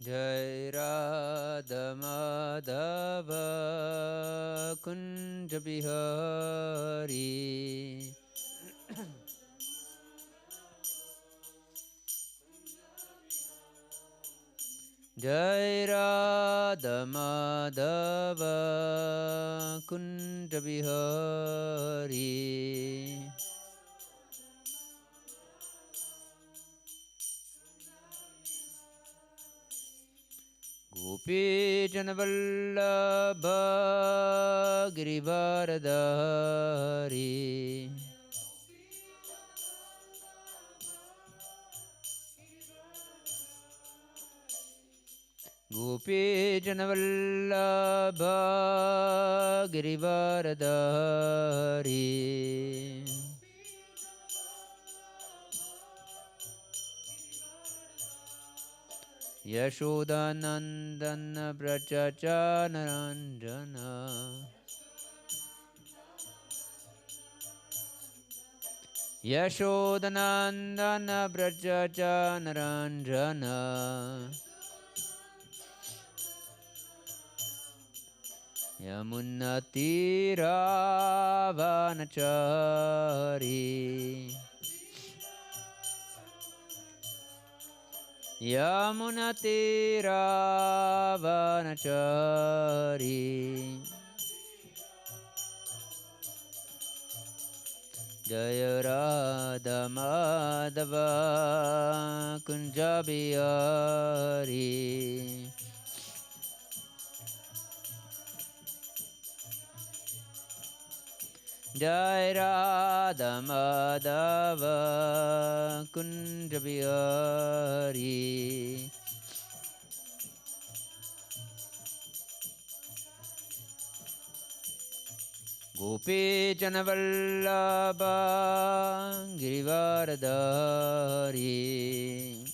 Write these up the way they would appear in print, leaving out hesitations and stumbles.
Jai Radha Madhava Kunja Bihari Jai Radha Madhava Kunja Bihari Gopi Janavallabha Girivaradhari Gopi Janavallabha Girivaradhari Yashodanandana Brajaja Naranjana Yashodanandana Brajaja Naranjana Yamunatiravanachari Yamunatiravanachari Jaya Radha Madhava Kunja Bihari Jai Radha Madhava Kunja Bihari Gopi Janavallabha Girivaradhari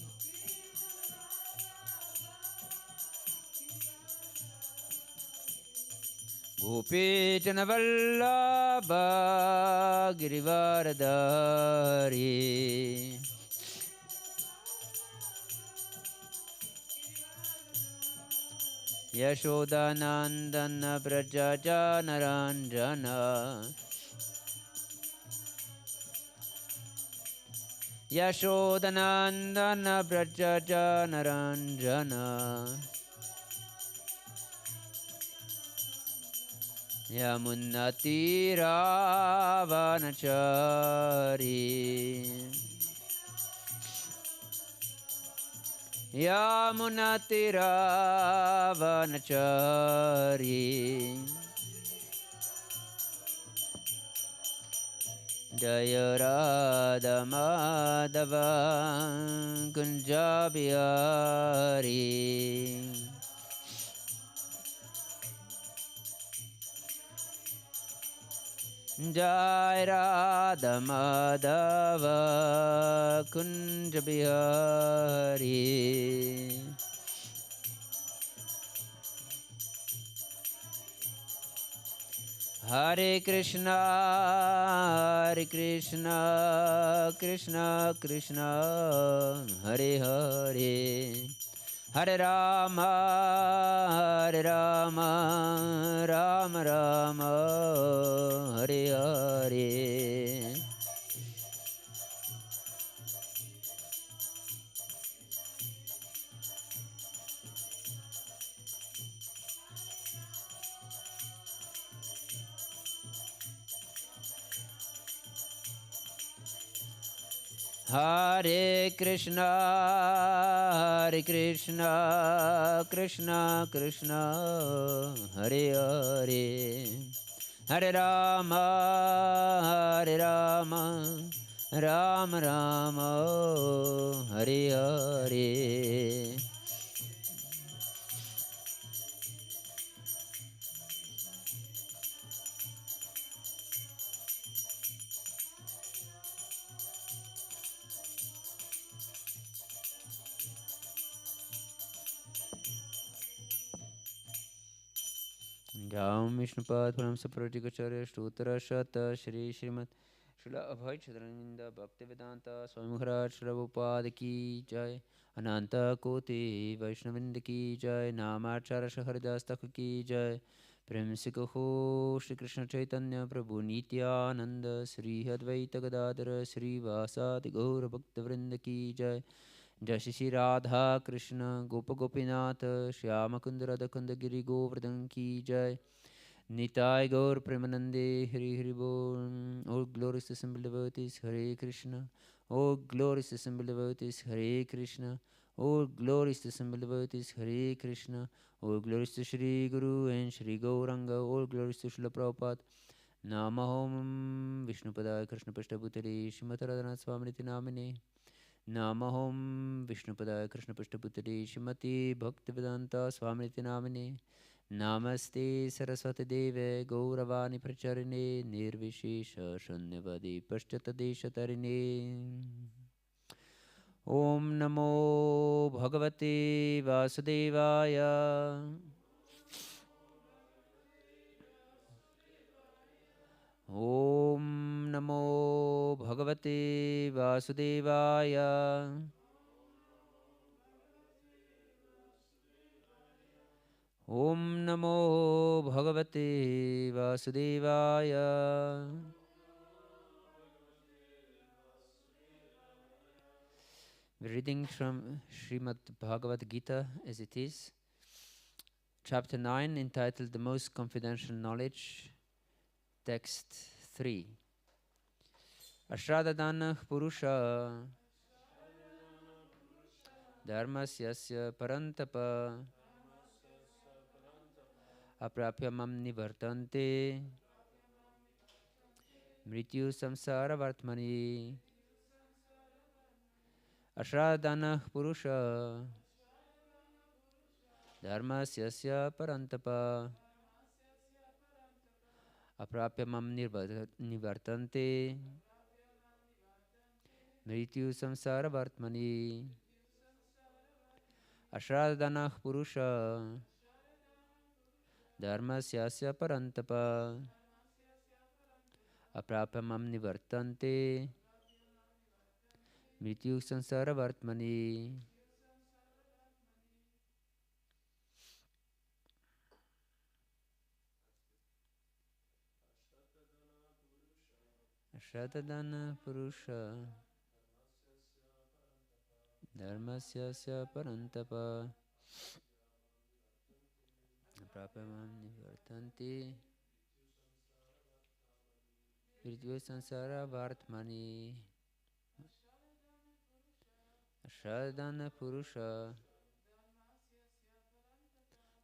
Gopi Janavallabha Girivaradhari Yashodanandana Brajaja Naranjana Yashodanandana Brajaja Naranjana Yamunatiravanachari Yamunatiravanachari Jaya Radha Madhava Kunja Bihari Jai Radha Madhava Kunja Bihari Hare Krishna Krishna Krishna Hare Hare Hare Rama Rama Rama Hare Hare Hare Krishna Krishna Krishna Hare Hare Hare Rama Rama Rama Hare Hare Jam Vishnupad Param Sapratikacharya Shtotra Shata Shri Srimad Srila Abhay Chadrananda Bhaktivedanta Swami Maharaj Prabhupada Ki Jai Ananta Koti Vaishnavinda ki jai, Namachara Haridas Thakur ki jai, Prem se Kaho Shri Krishna Chaitanya Prabhu Nityananda, Sri Advaita Gadadara Sri Vasadi Gaura Bhakta Vrinda ki jai, Jai Shri Radha Krishna Gopa Gopinath Shyama Kunda Radha Kunda Giri Govardhan ki jai, Nitai Gaur Premanande Hari Hari Bol. All glorious assembled devotees, Hare Krishna. All glorious assembled devotees, Hare Krishna. All glorious assembled devotees, Hare Krishna. All glories to Shri Guru and Shri Gauranga. All glories to Srila Prabhupada. Namahom Vishnupadaya Krishna Pashtaputari Shrimati Radhanath Swamiti Namine. Namahom Vishnupadaya Krishna Pashtaputari Shrimati Bhaktivedanta Swamiti Namine. Namaste Saraswati Deve Gauravani Pracharine Nirvishesha Shanyavadi Pashtadeshatarine. Om Namo Bhagavate Vasudevaya. Om Namo Bhagavate Vasudevaya. Om Namo Bhagavate Vasudevaya. Reading from Srimad-Bhagavad Gita as it is, chapter 9, entitled The Most Confidential Knowledge, text 3. Ashradadana Purusha Dharmasyasya Parantapa Aprapyamam Nivartante Mrityu Samsara Vartmani. Ashradana Purusha Dharmasyasya Parantapa Aprapyamam Nivartante Mrityu Samsara Vartmani. Ashradana Purusha Dharmasyasya Parantapa Aprapyamam Nivartante Mrityu Samsara Vartmani. Ashradana Purusha Dharmasyasya Parantapa Aprapyamam Nivartante Mrityu Samsara Vartmani. Ashradana Purusha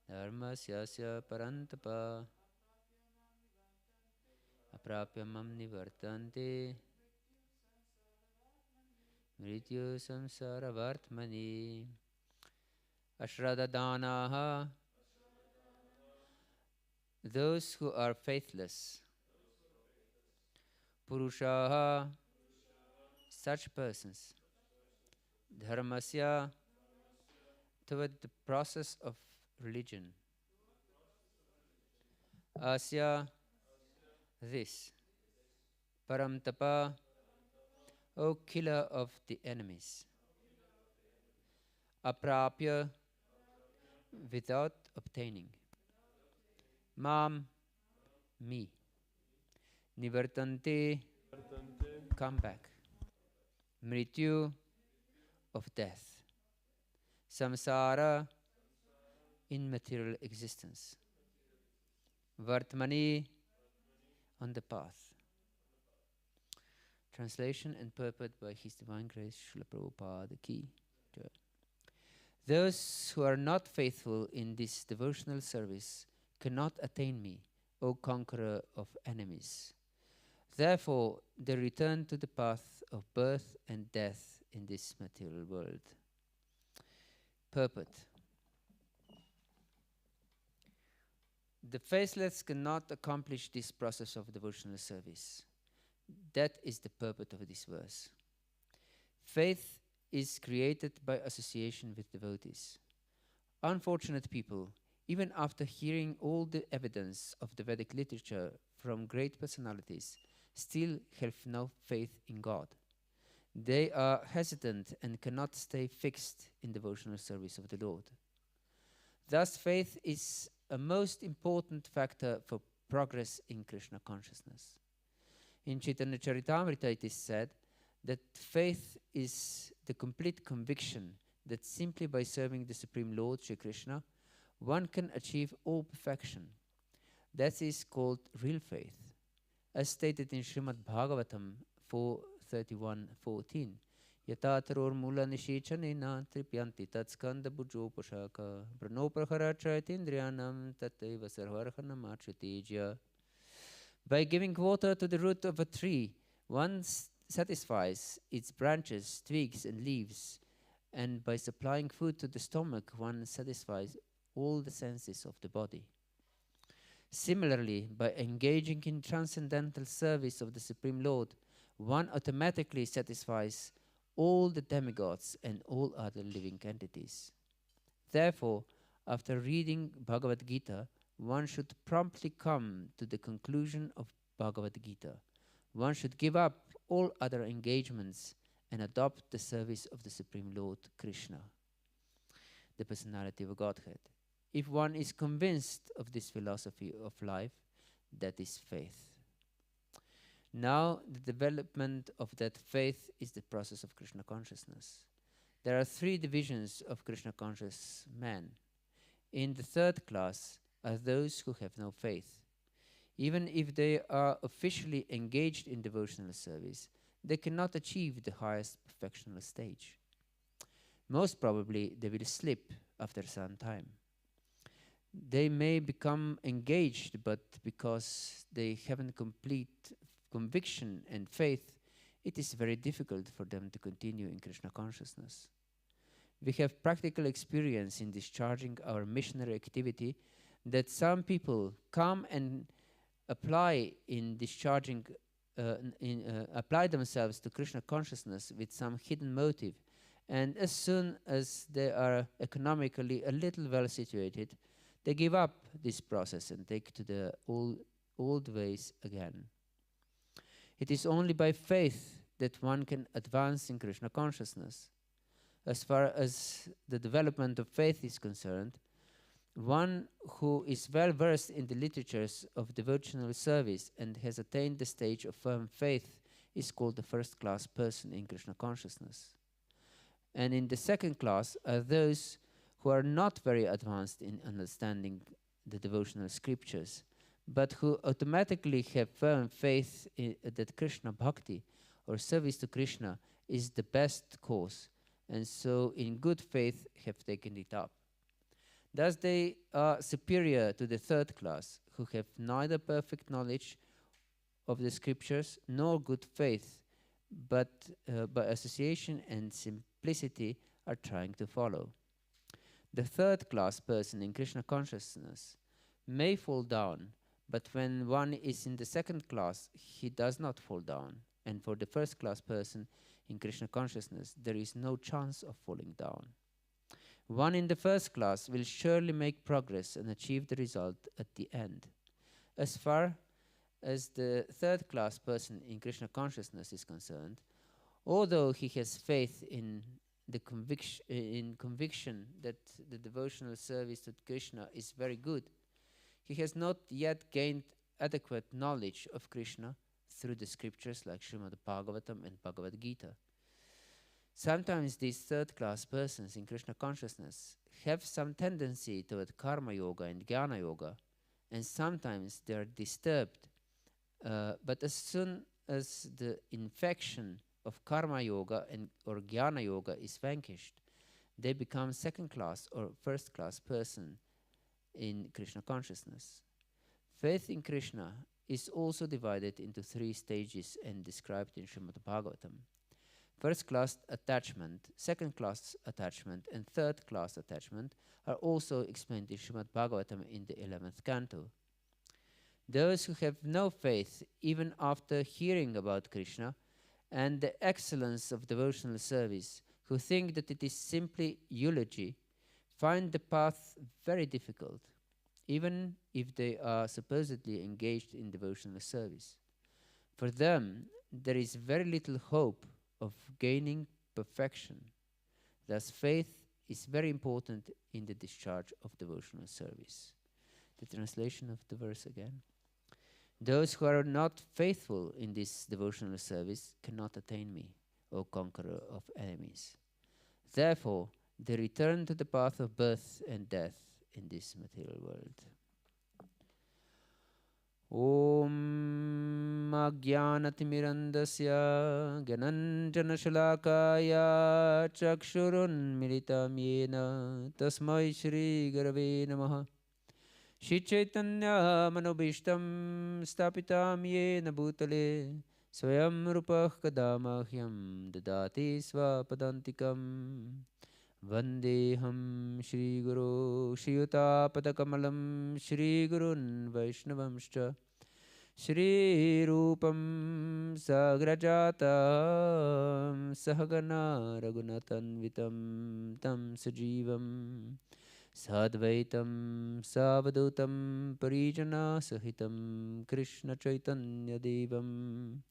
Dharmasyasya Parantapa Aprapyamam Nivartante Mrityu Samsara Vartmani. Ashradadanaha, those who are faithless. Purushaha, such persons. Dharmasya, toward the process of religion. Asya, this. Paramtapa, O killer of the enemies. Aprapya, without obtaining. Mam, me. Nivartante, come back. Mrityu, of death. Samsara, in material existence. Vartmani, on the path. Translation and purport by His Divine Grace Srila Prabhupada Ki. Those who are not faithful in this devotional service cannot attain me, O conqueror of enemies. Therefore, they return to the path of birth and death in this material world. Purport. The faithless cannot accomplish this process of devotional service. That is the purport of this verse. Faith is created by association with devotees. Unfortunate people, even after hearing all the evidence of the Vedic literature from great personalities, still have no faith in God. They are hesitant and cannot stay fixed in devotional service of the Lord. Thus, faith is a most important factor for progress in Krishna consciousness. In Chaitanya Charitamrita it is said that faith is the complete conviction that simply by serving the Supreme Lord Shri Krishna, one can achieve all perfection. That is called real faith. As stated in Srimad-Bhagavatam 4:31-14, Yatataror mula nishichanena tripyanti tatskanda bujopashaka branoprahara chaitindriyanam tateva sarvarhanam achitijya. By giving water to the root of a tree, one satisfies its branches, twigs, and leaves, and by supplying food to the stomach, one satisfies all the senses of the body. Similarly, by engaging in transcendental service of the Supreme Lord, one automatically satisfies all the demigods and all other living entities. Therefore, after reading Bhagavad Gita, one should promptly come to the conclusion of Bhagavad Gita. One should give up all other engagements and adopt the service of the Supreme Lord Krishna, the personality of Godhead. If one is convinced of this philosophy of life, that is faith. Now, the development of that faith is the process of Krishna consciousness. There are three divisions of Krishna conscious men. In the third class are those who have no faith. Even if they are officially engaged in devotional service, they cannot achieve the highest perfectional stage. Most probably, they will slip after some time. They may become engaged, but because they haven't complete conviction and faith, it is very difficult for them to continue in Krishna consciousness. We have practical experience in discharging our missionary activity that some people come and apply themselves to Krishna consciousness with some hidden motive, and as soon as they are economically a little well situated, they give up this process and take to the old ways again. It is only by faith that one can advance in Krishna consciousness. As far as the development of faith is concerned, one who is well versed in the literatures of devotional service and has attained the stage of firm faith is called the first-class person in Krishna consciousness. And in the second class are those who are not very advanced in understanding the devotional scriptures, but who automatically have firm faith that Krishna Bhakti or service to Krishna is the best course, and so in good faith have taken it up. Thus they are superior to the third class, who have neither perfect knowledge of the scriptures nor good faith, but by association and simplicity are trying to follow. The third class person in Krishna consciousness may fall down, but when one is in the second class, he does not fall down. And for the first class person in Krishna consciousness, there is no chance of falling down. One in the first class will surely make progress and achieve the result at the end. As far as the third class person in Krishna consciousness is concerned, although he has faith in the conviction that the devotional service to Krishna is very good, he has not yet gained adequate knowledge of Krishna through the scriptures like Srimad-Bhagavatam and Bhagavad Gita. Sometimes these third-class persons in Krishna consciousness have some tendency toward karma yoga and jnana yoga, and sometimes they are disturbed. But as soon as the infection of karma yoga or jnana yoga is vanquished, they become second-class or first-class person in Krishna consciousness. Faith in Krishna is also divided into three stages and described in Srimad-Bhagavatam. First-class attachment, second-class attachment, and third-class attachment are also explained in Srimad-Bhagavatam in the 11th canto. Those who have no faith, even after hearing about Krishna and the excellence of devotional service, who think that it is simply eulogy, find the path very difficult, even if they are supposedly engaged in devotional service. For them, there is very little hope of gaining perfection. Thus, faith is very important in the discharge of devotional service. The translation of the verse again. Those who are not faithful in this devotional service cannot attain me, O conqueror of enemies. Therefore, they return to the path of birth and death in this material world. Om Ajnanatimirandasya Gyananjanashalakaya Chakshurun Militam Yena Tasmai Shri Gurave Namaha. Shri Chaitanya Manobishtam Stapitam Yena Bhutale Swayam Rupah Kadamahyam Dadati Svapadantikam Vandeham Shri Guru Shri Utapatakamalam Shri Gurun Vaishnavamscha Shri Rupam Sagrajatam Sahagana Raghunatanvitam Tam Sajivam Sadvaitam Savadutam Parijana Sahitam Krishna Chaitanya Devam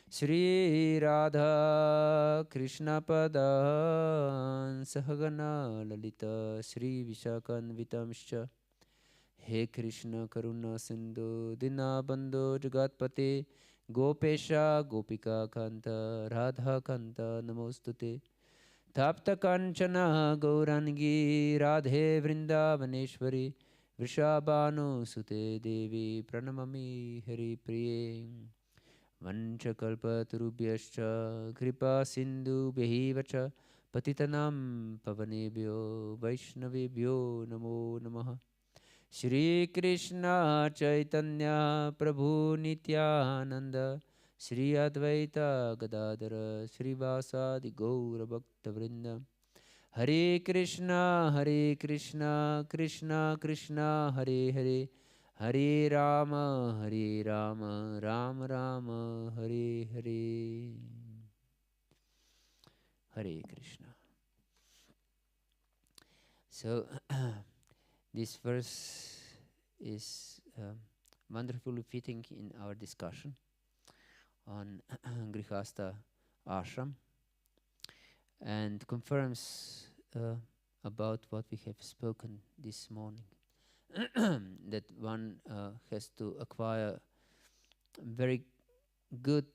Sri Radha Krishna Padan Sahagana Lalita Sri Vishakanvitamscha. He Krishna Karuna Sindhu Dinabandhu Jagatpate Gopesha Gopika Kanta Radha Kanta Namostute Tapta Kanchana Gaurangi Radhe Vrindavaneshwari Vrishabhanu Sute Devi Pranamami Hari Priye Vanchakalpatarubhyascha Kripa Sindhu Behivacha Patitanam Pavanebhyo Vaishnavebhyo Namo Namaha. Shri Krishna Chaitanya Prabhu Nityananda Shri Advaita Gadadara Shri Vasadi Gaura Bhakta Vrinda. Hare Krishna Krishna Krishna Hare Hare Hare Rama Rama Rama Hare Hare. Hare Krishna. So this verse is wonderfully fitting in our discussion on Grihastha ashram and confirms about what we have spoken this morning. That one has to acquire very good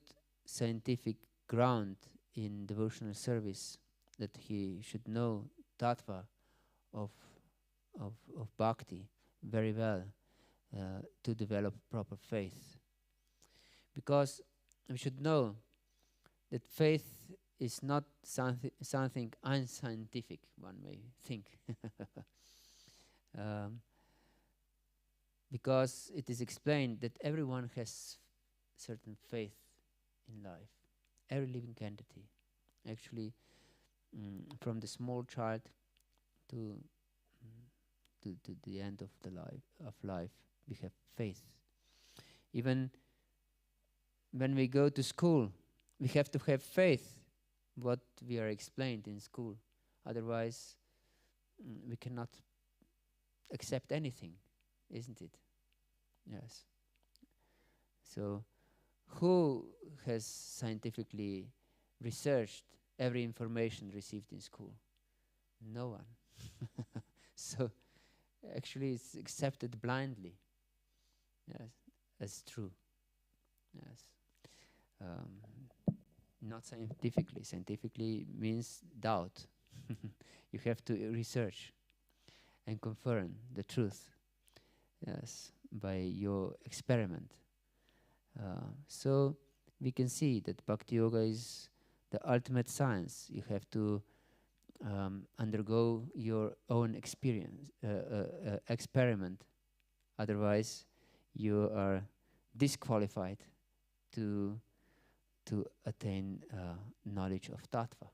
scientific ground in devotional service, that he should know tattva of bhakti very well to develop proper faith. Because we should know that faith is not something unscientific, one may think. Because it is explained that everyone has certain faith in life, every living entity. Actually, from the small child to the end of life, we have faith. Even when we go to school, we have to have faith what we are explained in school. Otherwise, we cannot accept anything, isn't it? Yes. So, who has scientifically researched every information received in school? No one. So, actually, it's accepted blindly. Yes, as true. Yes. Not scientifically. Scientifically means doubt. You have to research and confirm the truth. Yes, by your experiment. So we can see that Bhakti Yoga is the ultimate science. You have to undergo your own experience, experiment. Otherwise, you are disqualified to attain knowledge of tattva,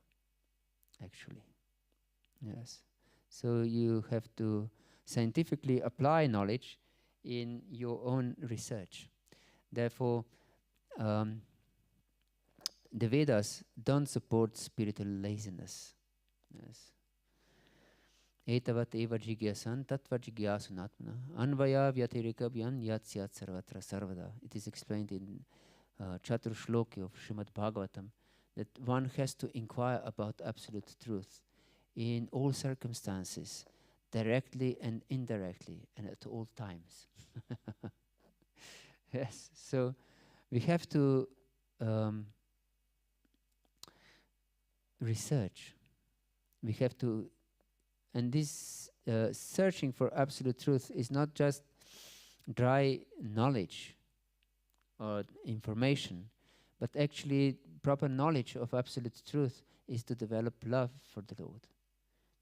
actually. Yes. So you have to scientifically apply knowledge in your own research. Therefore, the Vedas don't support spiritual laziness. Yes. Etavat eva jigyasan tattva jigyasunatmana anvaya vyatirikabhyan yat sarvatra sarvada. It is explained in Chatur Shloki of Srimad-Bhagavatam that one has to inquire about absolute truth in all circumstances, directly and indirectly, and at all times. Yes, so we have to research. We have to, and this searching for absolute truth is not just dry knowledge or information, but actually proper knowledge of absolute truth is to develop love for the Lord.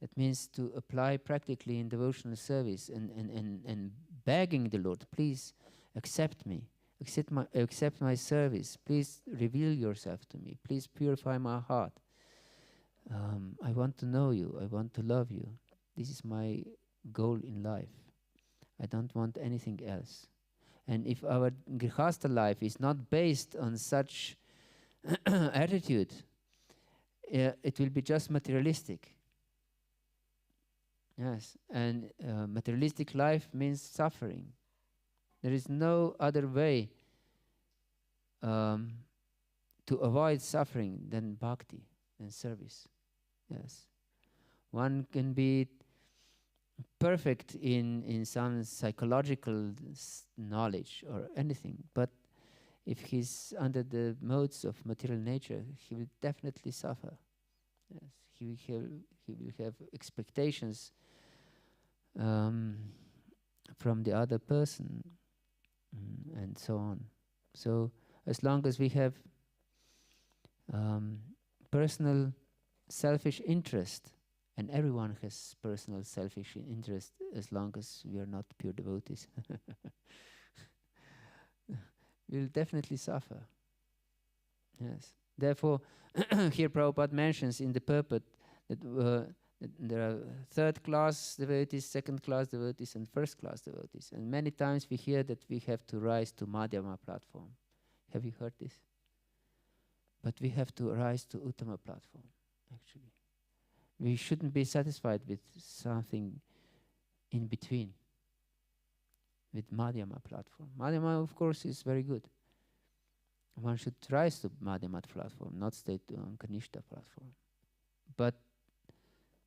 That means to apply practically in devotional service and begging the Lord, please accept me, accept my service, please reveal yourself to me, please purify my heart. I want to know you, I want to love you. This is my goal in life. I don't want anything else. And if our Grihastha life is not based on such attitude, it will be just materialistic. Yes, and materialistic life means suffering. There is no other way to avoid suffering than bhakti and service. Yes, one can be perfect in some psychological knowledge or anything, but if he's under the modes of material nature, he will definitely suffer. Yes, he will have expectations from the other person, and so on. So as long as we have personal selfish interest, and everyone has personal selfish interest as long as we are not pure devotees, we'll definitely suffer. Yes. Therefore, here Prabhupada mentions in the purport that there are third-class devotees, second-class devotees, and first-class devotees. And many times we hear that we have to rise to Madhyama platform. Have you heard this? But we have to rise to Uttama platform, actually. We shouldn't be satisfied with something in between, with Madhyama platform. Madhyama, of course, is very good. One should rise to Madhyama platform, not stay on Kanishta platform. But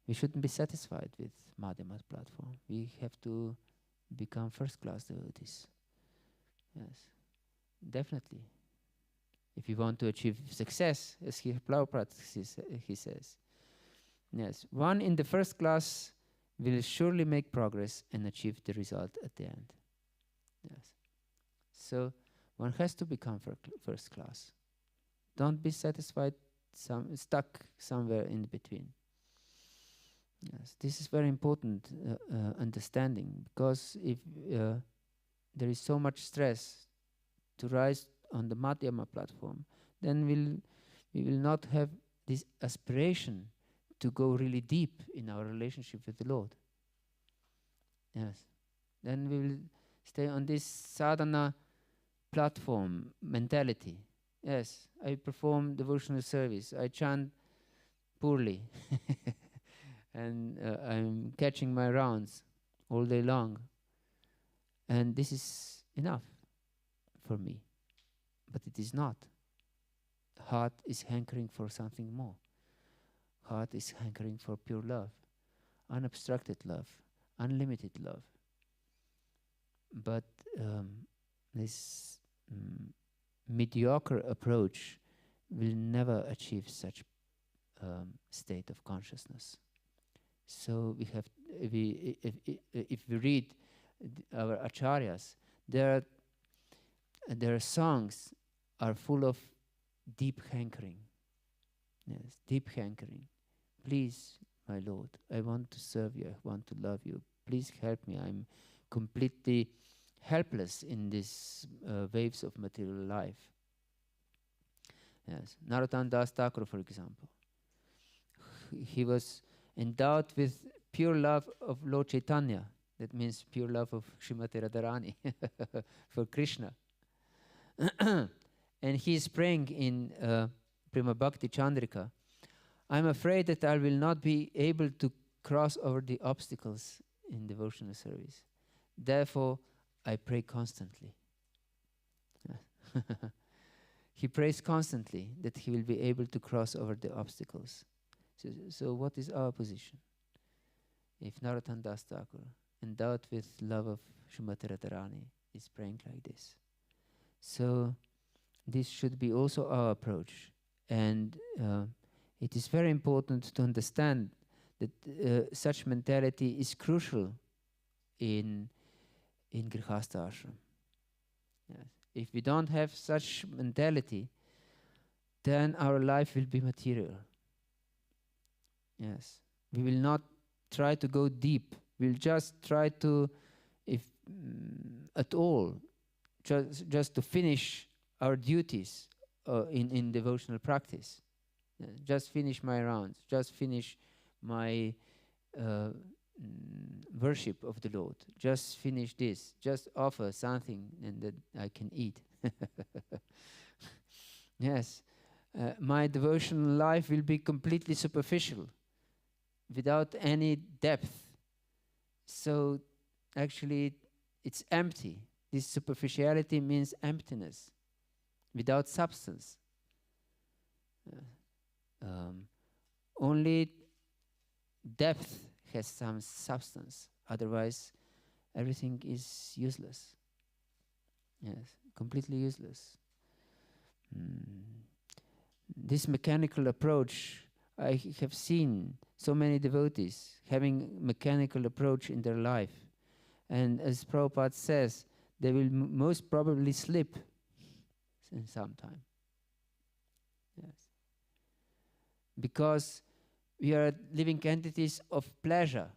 we shouldn't be satisfied with Madhyama platform. We have to become first-class devotees. Yes, definitely. If you want to achieve success, as here Prabhupada he says, yes, one in the first class will surely make progress and achieve the result at the end. Yes. So one has to become first class. Don't be satisfied, stuck somewhere in between. Yes, this is very important understanding, because if there is so much stress to rise on the Madhyama platform, then we will not have this aspiration to go really deep in our relationship with the Lord. Yes. Then we will stay on this sadhana platform mentality. Yes, I perform devotional service. I chant poorly. And I'm catching my rounds all day long. And this is enough for me. But it is not. The heart is hankering for something more. Heart is hankering for pure love, unobstructed love, unlimited love. But this mediocre approach will never achieve such state of consciousness. So we have, if we read our acharyas, their songs are full of deep hankering. Yes, deep hankering. Please, my Lord, I want to serve you, I want to love you. Please help me. I'm completely helpless in these waves of material life. Yes, Narottam Das Thakur, for example. He was endowed with pure love of Lord Chaitanya. That means pure love of Srimati Radharani for Krishna. And he is praying in Prema Bhakti Chandrika, I'm afraid that I will not be able to cross over the obstacles in devotional service. Therefore, I pray constantly. he prays constantly that he will be able to cross over the obstacles. So what is our position? If Narottam Das Thakur, endowed with love of Srimati Radharani, is praying like this. So this should be also our approach. And it is very important to understand that such mentality is crucial in Grihastha ashram. Yes. If we don't have such mentality, then our life will be material. Yes. We will not try to go deep. We'll just try to, if at all, just to finish our duties in devotional practice. Just finish my rounds. Just finish my worship of the Lord. Just finish this. Just offer something and that I can eat. Yes. My devotional life will be completely superficial, without any depth. So actually it's empty. This superficiality means emptiness, without substance. Only depth has some substance. Otherwise, everything is useless. Yes, completely useless. This mechanical approach, I have seen so many devotees having mechanical approach in their life. And as Prabhupada says, they will most probably slip in some time. Yes. Because we are living entities of pleasure,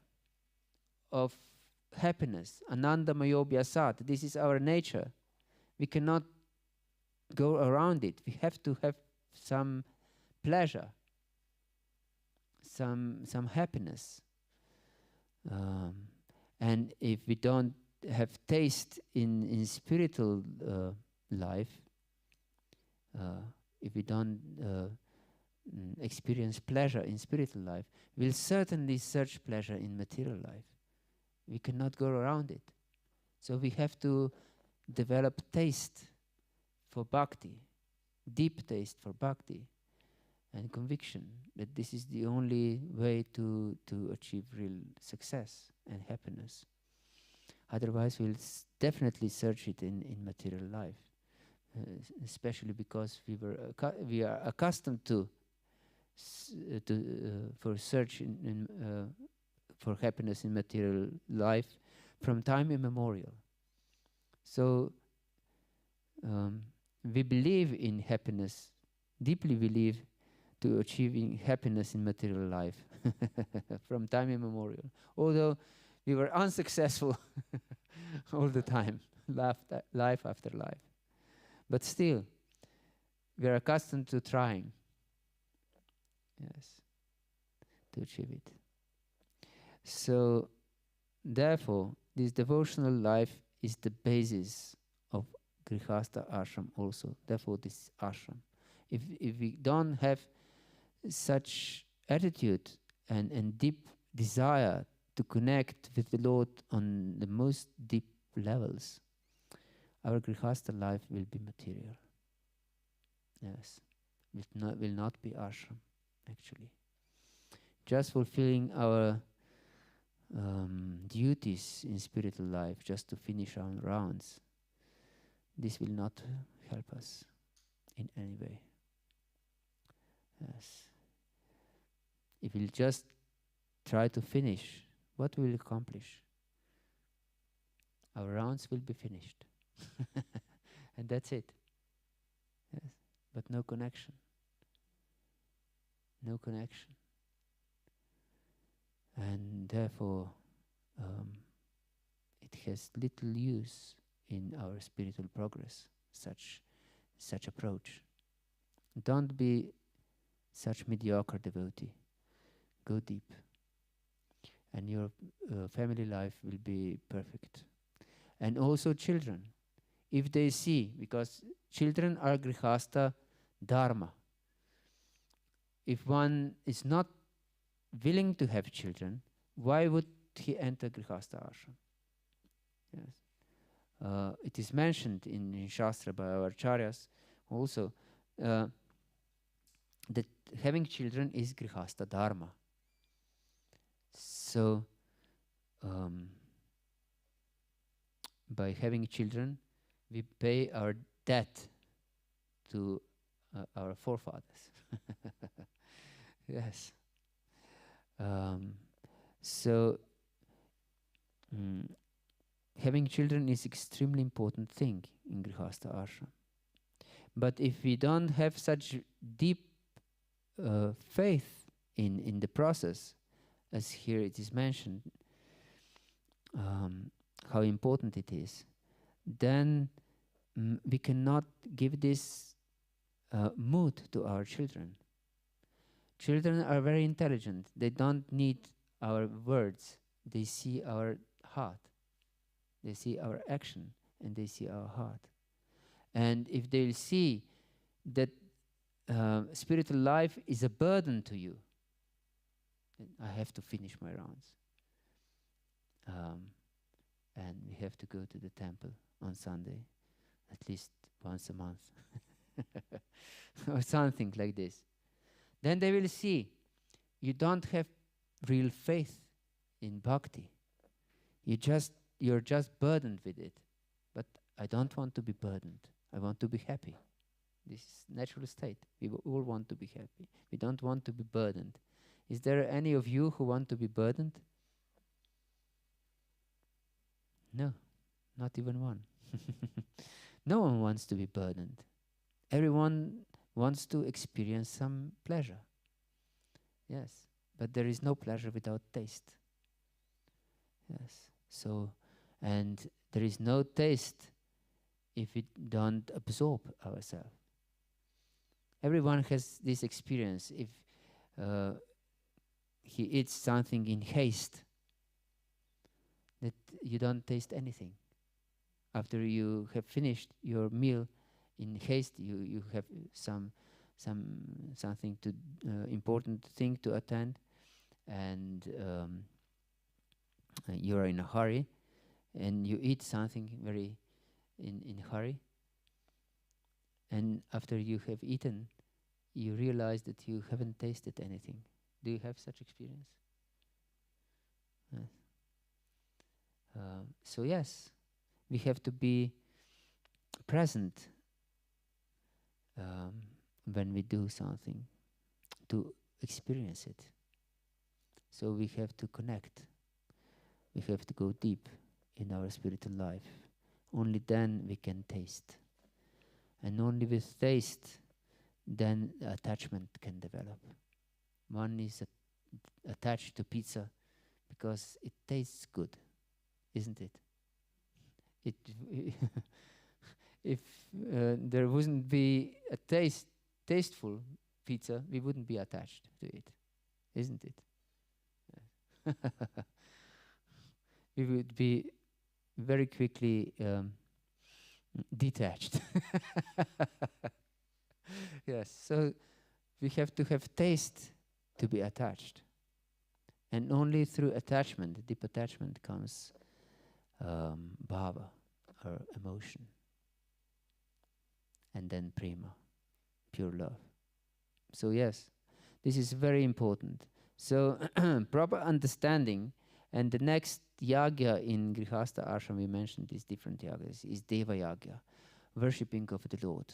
of happiness. Ananda mayobhyasat. This is our nature. We cannot go around it. We have to have some pleasure, some happiness. And if we don't have taste in spiritual life, if we don't experience pleasure in spiritual life, we'll certainly search pleasure in material life. We cannot go around it. So we have to develop taste for bhakti, deep taste for bhakti, and conviction that this is the only way to achieve real success and happiness. Otherwise, we'll search search it in material life, especially because we are accustomed to for search for happiness in material life from time immemorial. So we believe in happiness, deeply believe to achieving happiness in material life from time immemorial. Although we were unsuccessful all the time, life after life. But still, we are accustomed to trying, yes, to achieve it. So, therefore, this devotional life is the basis of Grihastha ashram also. Therefore, this ashram. If we don't have such attitude and deep desire to connect with the Lord on the most deep levels, our Grihastha life will be material. Yes, will not be ashram, actually. Just fulfilling our duties in spiritual life, just to finish our rounds, this will not help us in any way. Yes. If we'll just try to finish, what will we accomplish? Our rounds will be finished. And that's it. Yes. But no connection. No connection. And therefore, it has little use in our spiritual progress, such approach. Don't be such mediocre devotee. Go deep. And your family life will be perfect. And also children. If they see, because children are Grihastha Dharma. If one is not willing to have children, why would he enter Grihastha ashram? Yes. It is mentioned in Shastra by our acharyas also that having children is grihastha dharma. So by having children, we pay our debt to our forefathers. Yes. So having children is extremely important thing in grihastha ashram. But if we don't have such deep faith in the process, as here it is mentioned, how important it is, then we cannot give this mood to our children. Children are very intelligent. They don't need our words. They see our heart. They see our action, and they see our heart. And if they'll see that spiritual life is a burden to you, then I have to finish my rounds. And we have to go to the temple on Sunday, at least once a month, or something like this. Then they will see you don't have real faith in bhakti. You're just burdened with it. But I don't want to be burdened. I want to be happy. This is natural state. We all want to be happy. We don't want to be burdened. Is there any of you who want to be burdened? No, not even one. No one wants to be burdened. Everyone wants to experience some pleasure. Yes, but there is no pleasure without taste. Yes, so, and there is no taste if we don't absorb ourselves. Everyone has this experience. If he eats something in haste, that you don't taste anything. After you have finished your meal in haste, you have something to important thing to attend, and you are in a hurry, and you eat something very in hurry, and after you have eaten, you realize that you haven't tasted anything. Do you have such experience? Yes. So yes, we have to be present when we do something to experience it. So we have to connect. We have to go deep in our spiritual life. Only then we can taste. And only with taste, then attachment can develop. One is attached to pizza because it tastes good, isn't it? If there wouldn't be a tasteful pizza, we wouldn't be attached to it, isn't it? We would be very quickly detached. Yes, so we have to have taste to be attached. And only through attachment, deep attachment, comes bhava, or emotion. And then prema, pure love. So yes, this is very important. So proper understanding, and the next yagya in Grihastha ashram, we mentioned these different yagas, is Deva Yagya, worshipping of the Lord.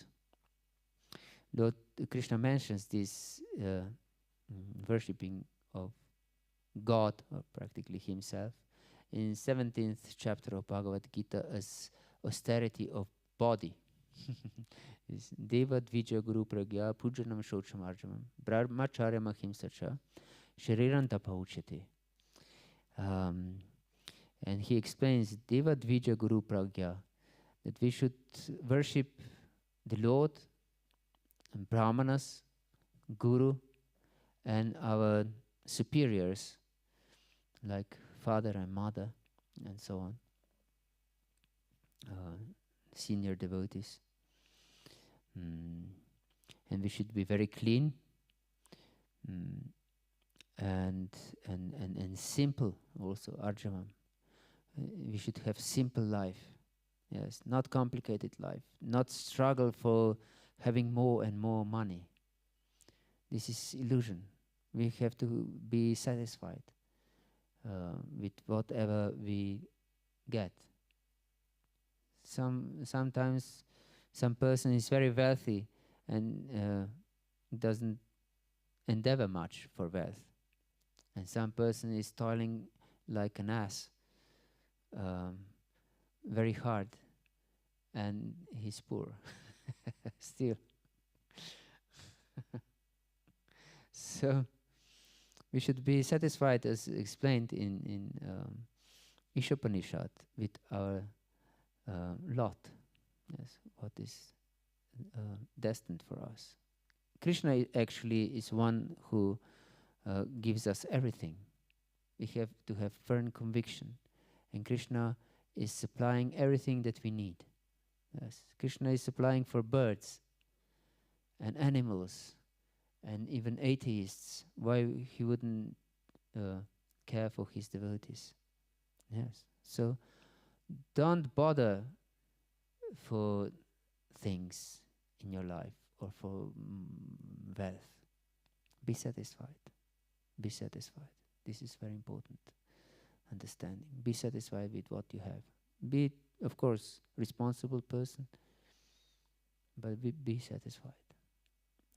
Lord Krishna mentions this worshipping of God, or practically himself, in 17th chapter of Bhagavad Gita as austerity of body. Deva Dvija Guru Pragya Pujanam Shochamarjamam Brahmacharya Mahimsacha Shariran Tapauchate. And he explains Deva Dvija Guru Pragya, that we should worship the Lord, and Brahmanas, Guru, and our superiors, like father and mother, and so on, senior devotees. And we should be very clean and simple also, arjavam. We should have simple life, yes, not complicated life, not struggle for having more and more money. This is illusion. We have to be satisfied with whatever we get. Sometimes some person is very wealthy and doesn't endeavor much for wealth, and some person is toiling like an ass, very hard, and he's poor still. So we should be satisfied, as explained in Ishopanishad, with our lot, yes, what is destined for us. Krishna actually is one who gives us everything. We have to have firm conviction, and Krishna is supplying everything that we need. Yes, Krishna is supplying for birds and animals and even atheists. Why he wouldn't care for his devotees? Yes, so don't bother for things in your life or for wealth. Be satisfied. Be satisfied. This is very important understanding. Be satisfied with what you have. Be, of course, responsible person, but be satisfied.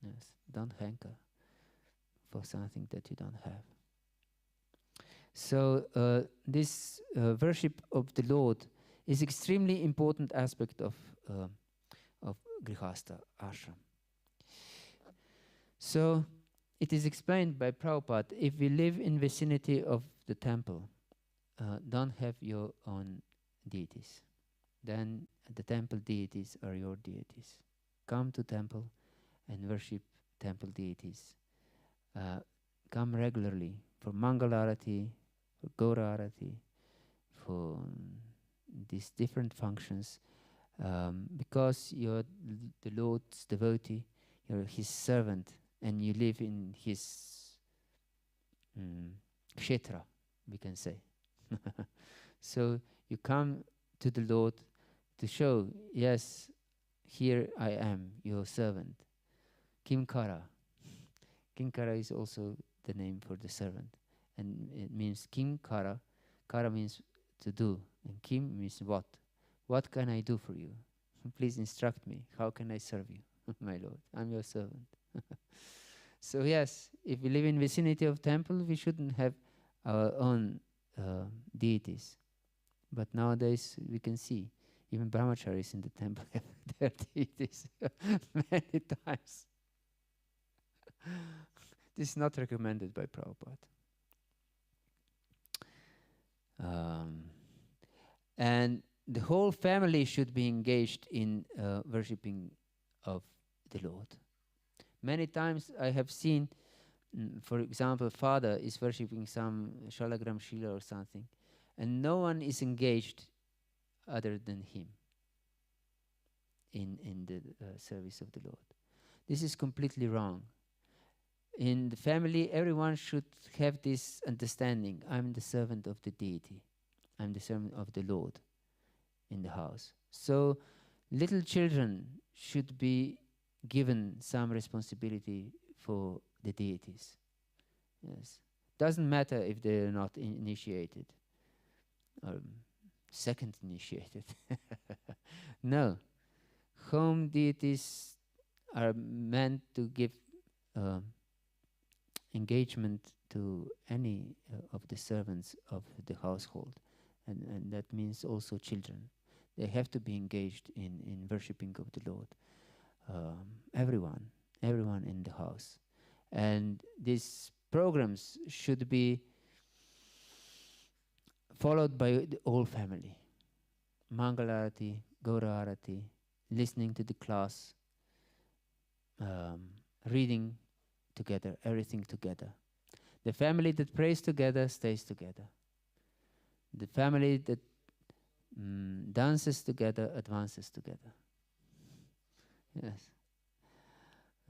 Yes, don't hanker for something that you don't have. So this worship of the Lord is extremely important aspect of Grihastha ashram. So it is explained by Prabhupada, if we live in vicinity of the temple, don't have your own deities. Then the temple deities are your deities. Come to temple and worship temple deities. Come regularly for Mangalarati, for Gaurarati, for these different functions, because you're the Lord's devotee, you're His servant, and you live in His kshetra, we can say. So you come to the Lord to show, yes, here I am, your servant. Kimkara. Kimkara is also the name for the servant. And it means Kimkara. Kara means to do. And Kim means what. What can I do for you? Please instruct me. How can I serve you, my Lord? I'm your servant. So yes, if we live in vicinity of temple, we shouldn't have our own deities. But nowadays we can see even brahmacharis in the temple have their deities many times. This is not recommended by Prabhupada. And the whole family should be engaged in worshipping of the Lord. Many times I have seen, for example, father is worshipping some Shalagram Shila or something, and no one is engaged other than him in the service of the Lord. This is completely wrong. In the family, everyone should have this understanding. I'm the servant of the deity. I'm the servant of the Lord in the house. So little children should be given some responsibility for the deities. Yes. Doesn't matter if they're not initiated or second initiated. No. Home deities are meant to give engagement to any of the servants of the household. And that means also children. They have to be engaged in worshipping of the Lord. Everyone in the house. And these programs should be followed by the whole family. Mangalarati, Gaurarati, listening to the class, reading together, everything together. The family that prays together stays together. The family that dances together advances together. Yes.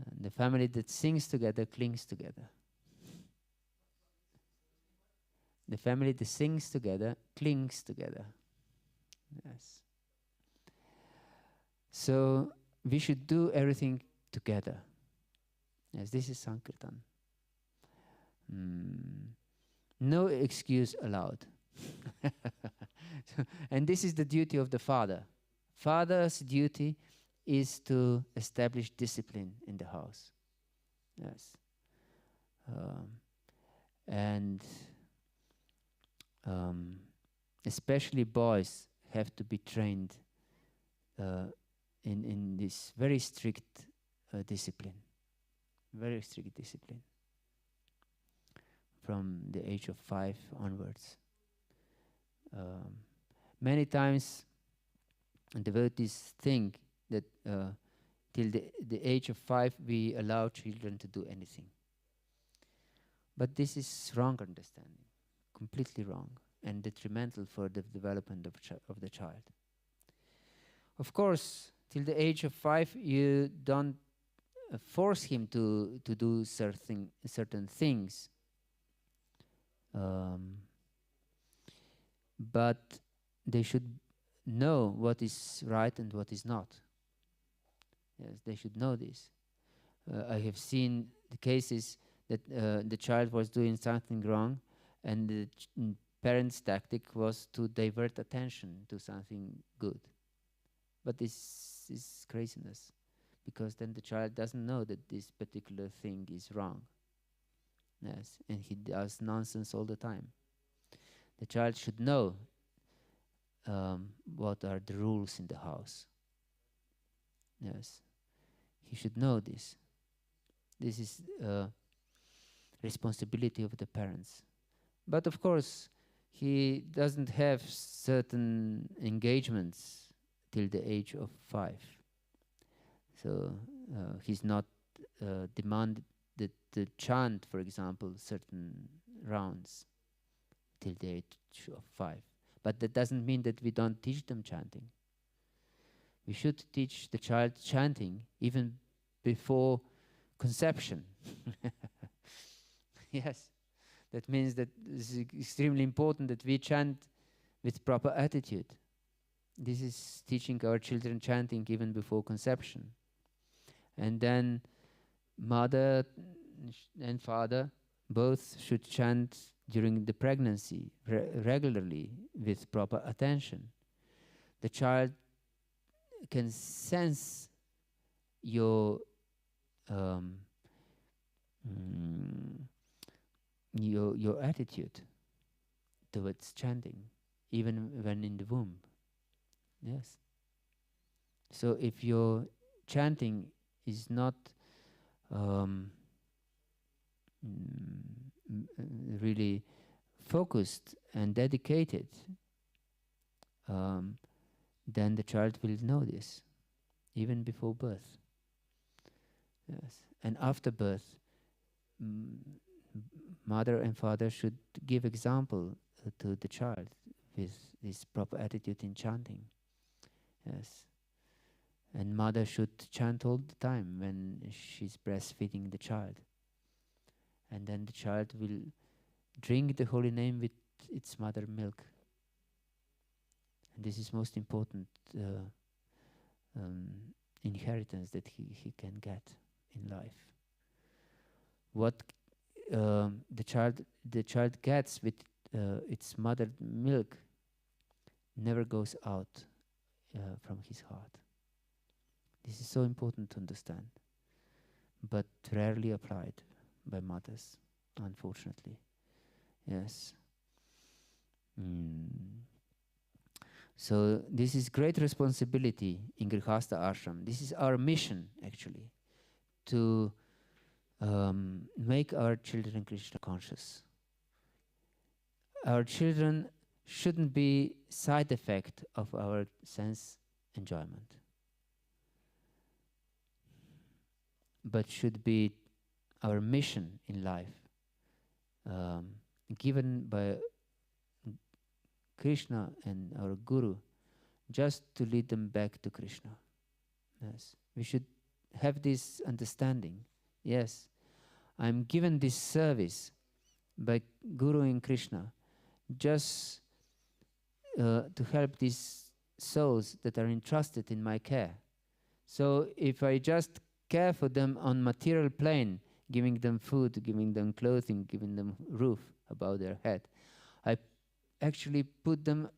And the family that sings together clings together. The family that sings together clings together. Yes. So we should do everything together. Yes, this is Sankirtan. No excuse allowed. And this is the duty of the father. Father's duty is to establish discipline in the house. Yes. And especially boys have to be trained in this very strict discipline. Very strict discipline. From the age of 5 onwards. Many times devotees think that till the age of 5 we allow children to do anything. But this is wrong understanding, completely wrong, and detrimental for the development of the child. Of course, till the age of 5 you don't force him to do certain things. But they should know what is right and what is not. Yes, they should know this. I have seen the cases that the child was doing something wrong, and the parents' tactic was to divert attention to something good. But this is craziness, because then the child doesn't know that this particular thing is wrong. Yes, and he does nonsense all the time. The child should know what are the rules in the house. Yes, he should know this. This is responsibility of the parents. But of course, he doesn't have certain engagements till the age of 5. So he's not demanded to chant, for example, certain rounds till the age of 5. But that doesn't mean that we don't teach them chanting. We should teach the child chanting even before conception. Yes, that means that it's extremely important that we chant with proper attitude. This is teaching our children chanting even before conception. And then mother and father both should chant during the pregnancy regularly with proper attention. The child can sense your attitude towards chanting, even when in the womb. Yes. So if your chanting is not really focused and dedicated, then the child will know this, even before birth. Yes. And after birth, mother and father should give example to the child with this proper attitude in chanting. Yes. And mother should chant all the time when she's breastfeeding the child. And then the child will drink the holy name with its mother milk. And this is most important inheritance that he can get in life. What the child gets with its mother milk never goes out from his heart. This is so important to understand, but rarely applied by mothers, unfortunately. Yes. So this is great responsibility in Grihastha ashram. This is our mission, actually, to make our children Krishna conscious. Our children shouldn't be side effect of our sense enjoyment, but should be our mission in life, given by Krishna and our Guru, just to lead them back to Krishna. Yes, we should have this understanding. Yes, I'm given this service by Guru and Krishna just to help these souls that are entrusted in my care So if I just care for them on material plane, giving them food, giving them clothing, giving them roof above their head, I actually put them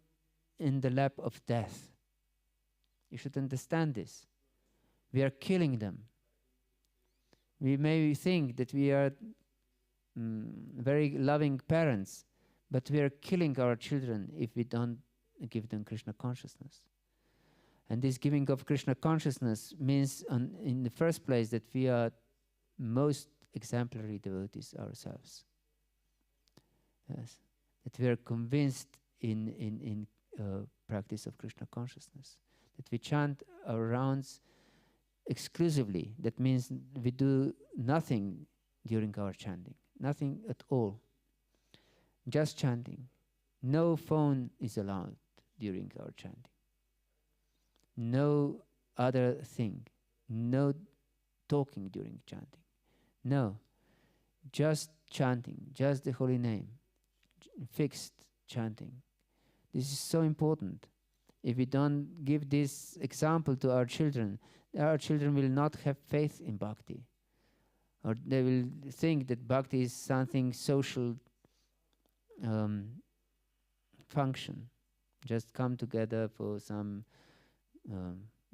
in the lap of death. You should understand this. We are killing them. We may think that we are very loving parents, but we are killing our children if we don't give them Krishna consciousness. And this giving of Krishna consciousness means, in the first place, that we are most exemplary devotees ourselves. Yes, that we are convinced in practice of Krishna consciousness, that we chant our rounds exclusively. That means we do nothing during our chanting, nothing at all, just chanting. No phone is allowed during our chanting. No other thing, no talking during chanting. No, just chanting, just the holy name, fixed chanting. This is so important. If we don't give this example to our children will not have faith in bhakti. Or they will think that bhakti is something social function. Just come together for some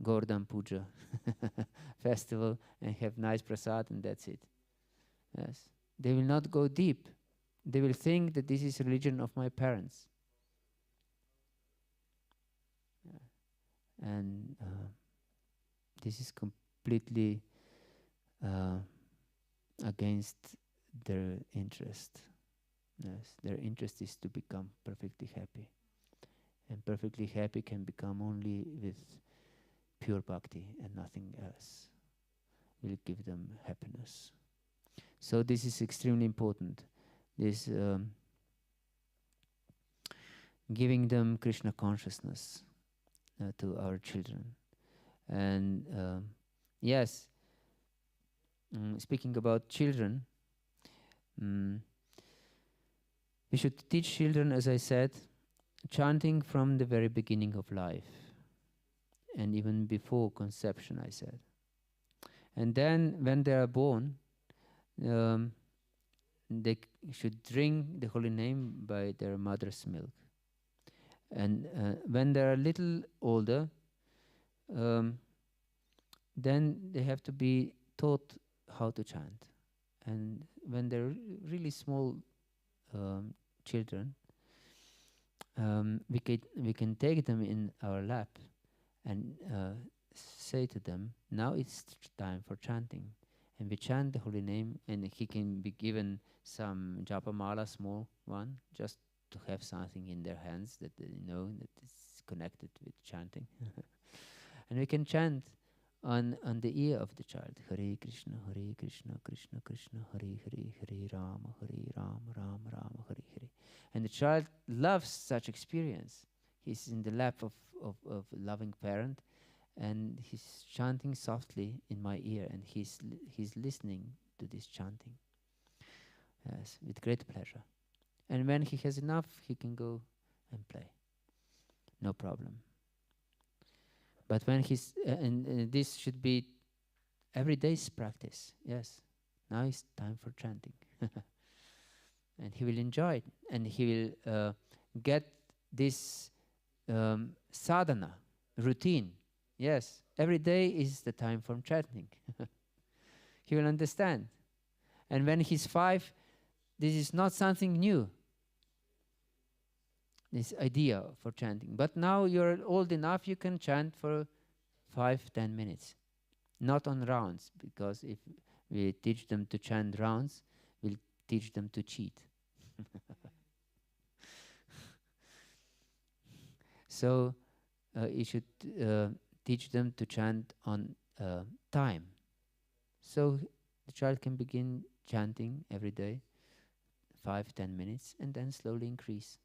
Gordon Puja festival and have nice prasad, and that's it. Yes. They will not go deep. They will think that this is religion of my parents. And this is completely against their interest. Yes. Their interest is to become perfectly happy. And perfectly happy can become only with pure bhakti, and nothing else will give them happiness. So this is extremely important. This giving them Krishna consciousness to our children. And yes, speaking about children, we should teach children, as I said, chanting from the very beginning of life, and even before conception, I said. And then when they are born, they should drink the holy name by their mother's milk. And when they are a little older, then they have to be taught how to chant. And when they're really small children, we can take them in our lap and say to them, now it's time for chanting. And we chant the holy name, and he can be given some japamala, small one, just to have something in their hands that they know that is connected with chanting. And we can chant on the ear of the child, Hare Krishna, Krishna Krishna, Hare Hare, Hare Rama, Rama Rama, Hare Hare. And the child loves such experience. He's in the lap of a loving parent, and he's chanting softly in my ear, and he's listening to this chanting. Yes, with great pleasure. And when he has enough, he can go and play. No problem. But when he's and this should be every day's practice. Yes, now it's time for chanting, and he will enjoy it, and he will get this sadhana routine. Yes, every day is the time for chanting. He will understand. And when he's 5, this is not something new, this idea for chanting. But now you're old enough, you can chant for 5-10 minutes. Not on rounds, because if we teach them to chant rounds, we'll teach them to cheat. So you should teach them to chant on time. So the child can begin chanting every day, 5-10 minutes, and then slowly increase.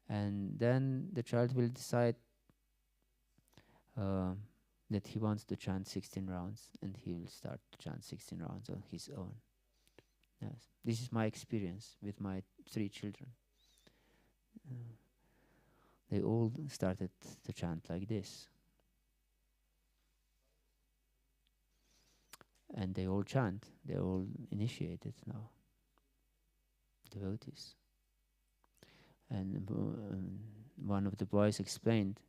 And then the child will decide that he wants to chant 16 rounds, and he will start to chant 16 rounds on his own. Yes, this is my experience with my 3 children. They all started to chant like this. and they all chant. They're all initiated now, devotees. And one of the boys explained,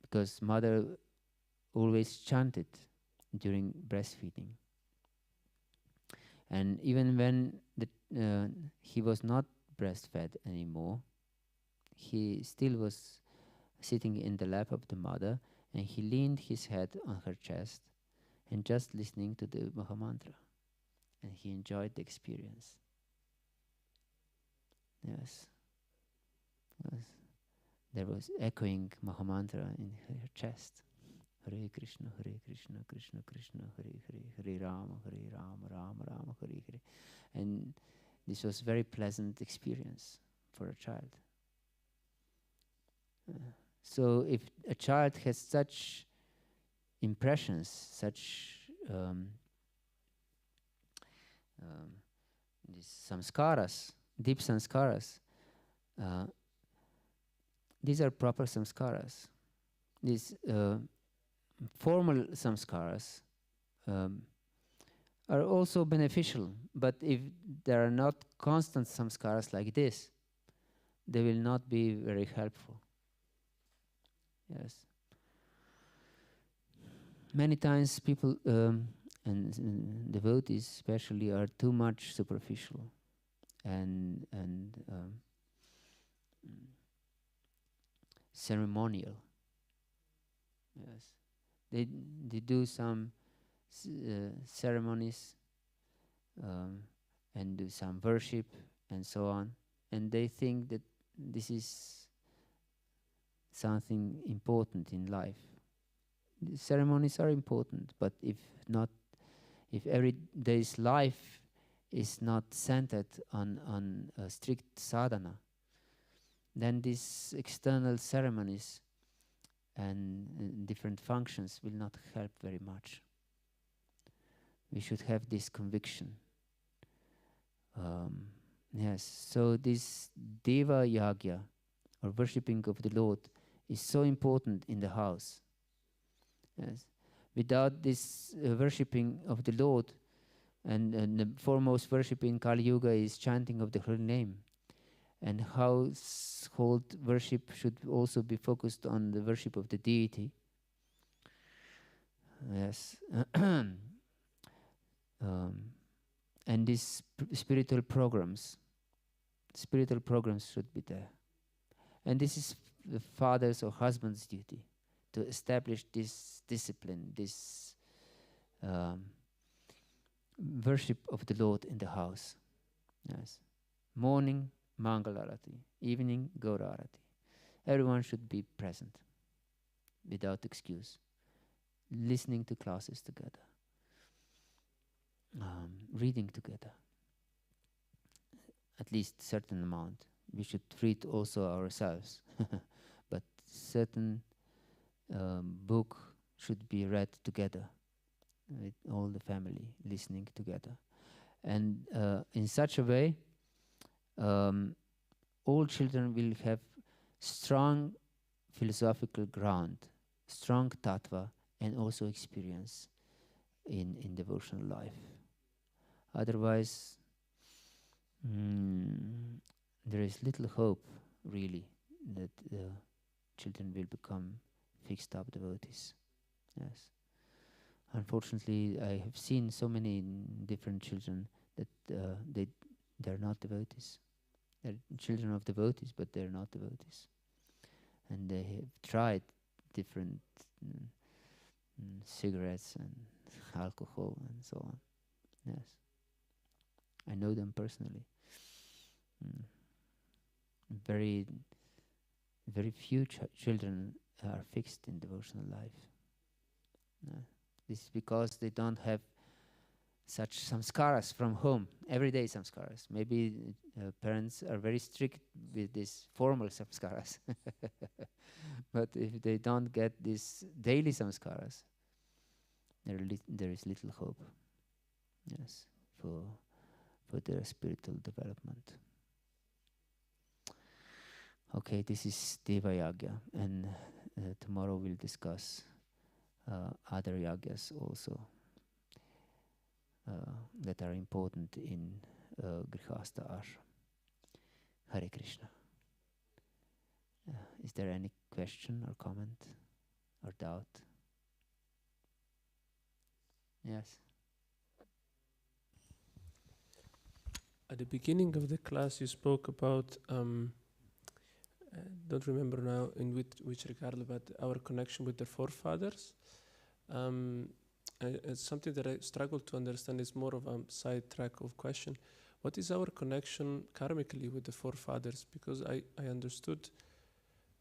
because mother always chanted during breastfeeding. And even when he was not breastfed anymore, he still was sitting in the lap of the mother, and he leaned his head on her chest and just listening to the Mahamantra. And he enjoyed the experience. Yes. There was echoing Mahamantra in her chest. Hare Krishna, Krishna Krishna, Hare Hare, Hare Rama, Rama Rama, Hare Hare. And this was very pleasant experience for a child. So if a child has such impressions, such these samskaras, deep samskaras, these are proper samskaras. These formal samskaras are also beneficial, but if there are not constant samskaras like this, they will not be very helpful. Yes. Many times people and devotees especially are too much superficial and ceremonial. Yes, they do some ceremonies and do some worship and so on, and they think that this is something important in life. The ceremonies are important, but if every day's life is not centered on a strict sadhana, then these external ceremonies and different functions will not help very much. We should have this conviction. Yes, so this Deva Yagya, or worshipping of the Lord, is so important in the house. Yes. Without this worshipping of the Lord, and the foremost worship in Kali Yuga is chanting of the holy name, and household worship should also be focused on the worship of the deity. Yes. And these spiritual programs should be there. And this is the father's or husband's duty, to establish this discipline, this worship of the Lord in the house. Yes. Morning, Mangalarati. Evening, Gaurarati. Everyone should be present, without excuse. Listening to classes together. Reading together. At least certain amount. We should read also ourselves. But certain book should be read together with all the family, listening together. And in such a way, all children will have strong philosophical ground, strong tattva, and also experience in devotional life. Otherwise, there is little hope, really, that children will become fixed up devotees. Yes. Unfortunately, I have seen so many different children that they're not devotees. They're children of devotees, but they're not devotees. And they have tried different cigarettes and alcohol and so on. Yes. I know them personally. Very, very few children are fixed in devotional life. This is because they don't have such samskaras from home, everyday samskaras. Maybe parents are very strict with these formal samskaras. But if they don't get these daily samskaras, there is little hope. Yes, for their spiritual development. Okay, this is Deva Yagya, and tomorrow we'll discuss other yagyas also. that are important in Grihastha ashram. Hare Krishna. Is there any question or comment or doubt? Yes. At the beginning of the class, you spoke about, don't remember now in which regard, but our connection with the forefathers. It's something that I struggle to understand. It's more of a sidetrack of question. What is our connection karmically with the forefathers? Because I understood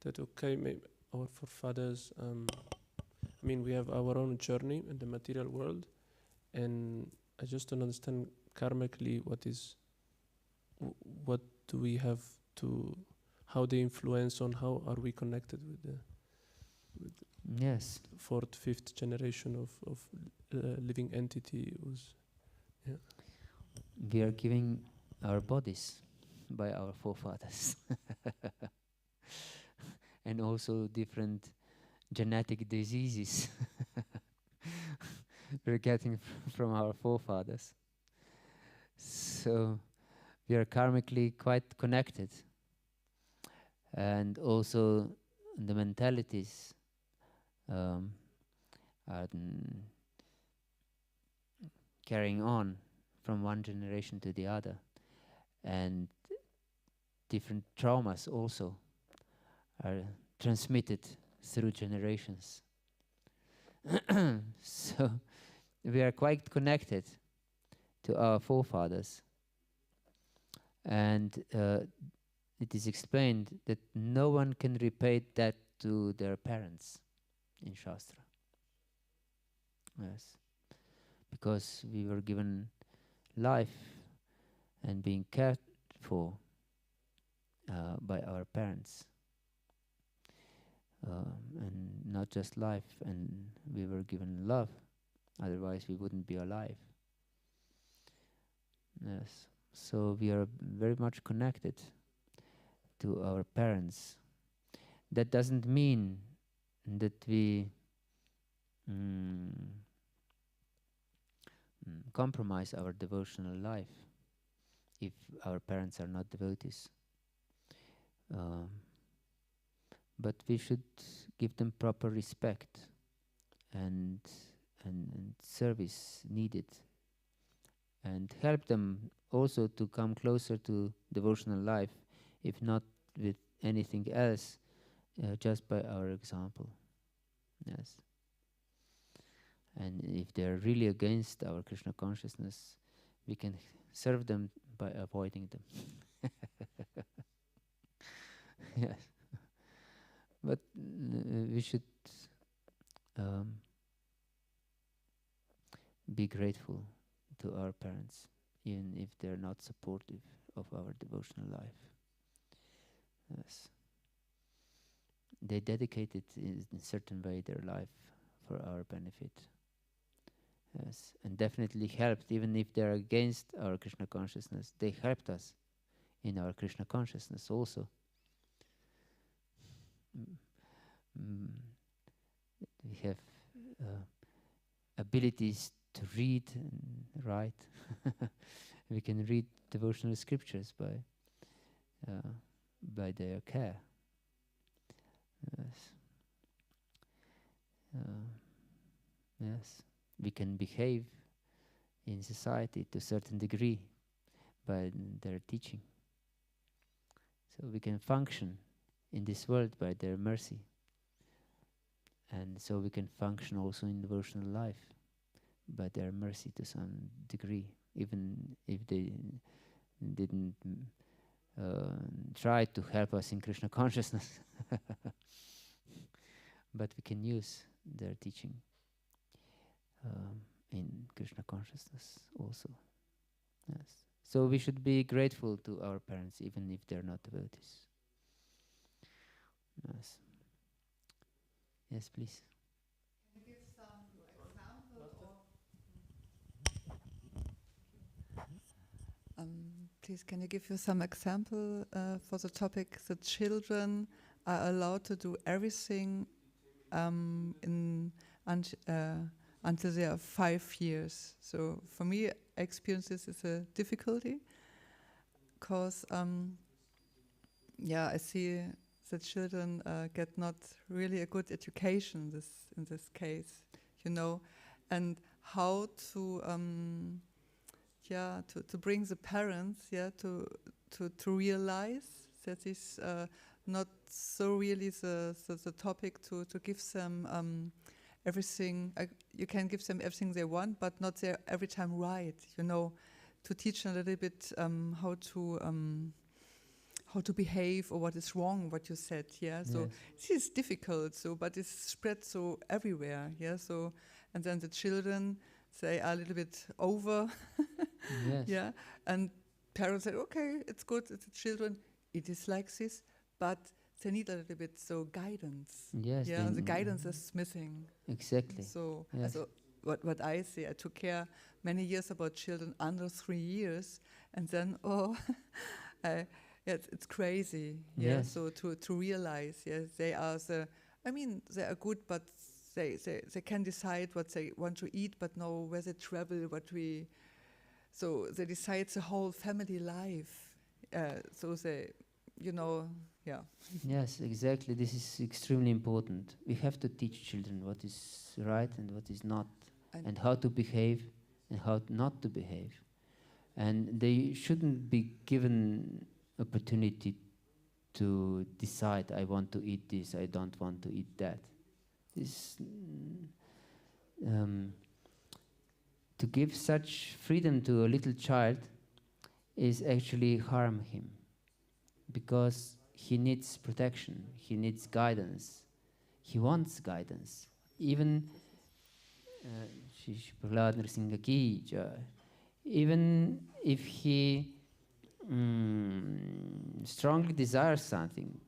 that, okay, maybe our forefathers, I mean, we have our own journey in the material world, and I just don't understand karmically what do we have to, how they influence on how are we connected with the Yes. fourth, fifth generation of living entity who's, yeah. We are giving our bodies by our forefathers. And also different genetic diseases we're getting from our forefathers. So we are karmically quite connected. And also the mentalities are carrying on from one generation to the other. And different traumas also are transmitted through generations. So we are quite connected to our forefathers. And it is explained that no one can repay that to their parents in Shastra. Yes. Because we were given life and being cared for by our parents. And not just life, and we were given love, otherwise we wouldn't be alive. Yes. So we are very much connected to our parents. That doesn't mean that we compromise our devotional life if our parents are not devotees. But we should give them proper respect and service needed, and help them also to come closer to devotional life, if not with anything else, just by our example. Yes. And if they are really against our Krishna consciousness, we can serve them by avoiding them. Yes. But we should be grateful to our parents, even if they're not supportive of our devotional life. Yes. They dedicated in a certain way their life for our benefit. Yes. And definitely helped, even if they're against our Krishna consciousness, they helped us in our Krishna consciousness also. We have abilities to read and write. We can read devotional scriptures by their care. Yes. Yes. We can behave in society to a certain degree by their teaching. So we can function in this world by their mercy. And so we can function also in devotional life by their mercy to some degree, even if they didn't try to help us in Krishna consciousness. But we can use their teaching in Krishna consciousness also. Yes. So we should be grateful to our parents, even if they're not devotees. Yes. Yes, please. Can you give some example or please, can you give you some example for the topic the children are allowed to do everything until they are 5 years. So for me, I experience this as a difficulty, because I see the children get not really a good education in this case, and how to bring the parents to realize that is not so really the topic to give them everything. You can give them everything they want, but not every time right. To teach them a little bit how to behave, or what is wrong, what you said. So this is difficult. But it's spread so everywhere. So, and then the children, they are a little bit over. And parents say, okay, it's good. It's the children. It is like this, but they need a little bit guidance. And the guidance is missing. Exactly. So what I say, I took care many years about children under 3 years, and then it's crazy. So to realize, they are they are good, but they can decide what they want to eat, but know where they travel, so they decide the whole family life. So they, Yes, exactly. This is extremely important. We have to teach children what is right and what is not, and how to behave and how not to behave. And they shouldn't be given opportunity to decide, I want to eat this, I don't want to eat that. To give such freedom to a little child is actually harm him, because he needs protection, he needs guidance, he wants guidance. Even even if he strongly desires something,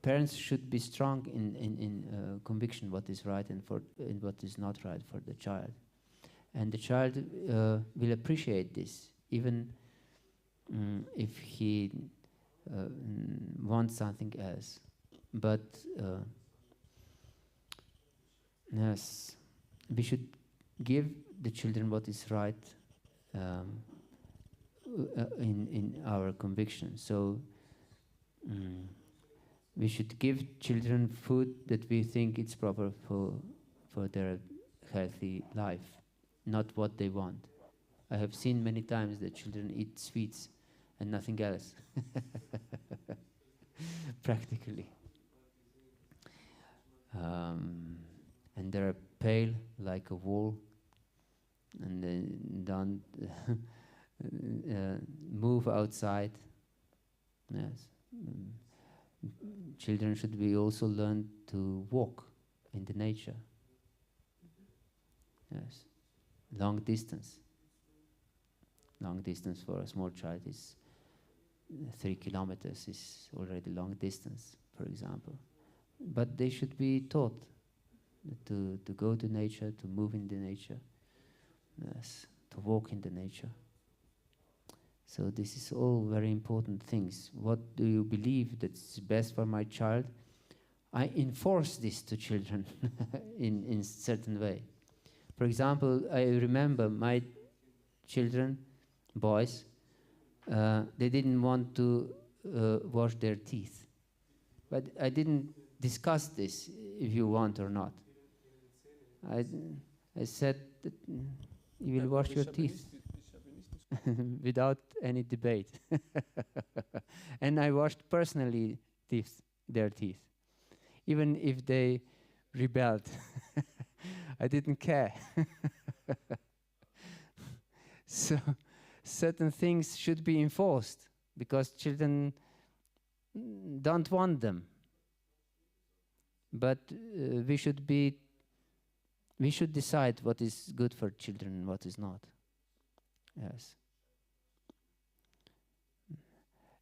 parents should be strong in conviction what is right and what is not right for the child. And the child will appreciate this, even if he wants something else. But yes, we should give the children what is right in our conviction. So we should give children food that we think it's proper for their healthy life, not what they want. I have seen many times that children eat sweets and nothing else, practically. And they're pale like a wall, and they don't move outside. Yes. Children should be also learn to walk in the nature. Yes. Long distance. Long distance for a small child is 3 kilometers is already long distance, for example. But they should be taught to go to nature, to move in the nature, yes, to walk in the nature. So this is all very important things. What do you believe that's best for my child? I enforce this to children in certain way. For example, I remember my children, boys, they didn't want to wash their teeth. But I didn't discuss this, if you want or not. I said that you will wash your teeth without any debate. And I washed personally their teeth, even if they rebelled. I didn't care. So certain things should be enforced, because children don't want them. But we should decide what is good for children and what is not. Yes.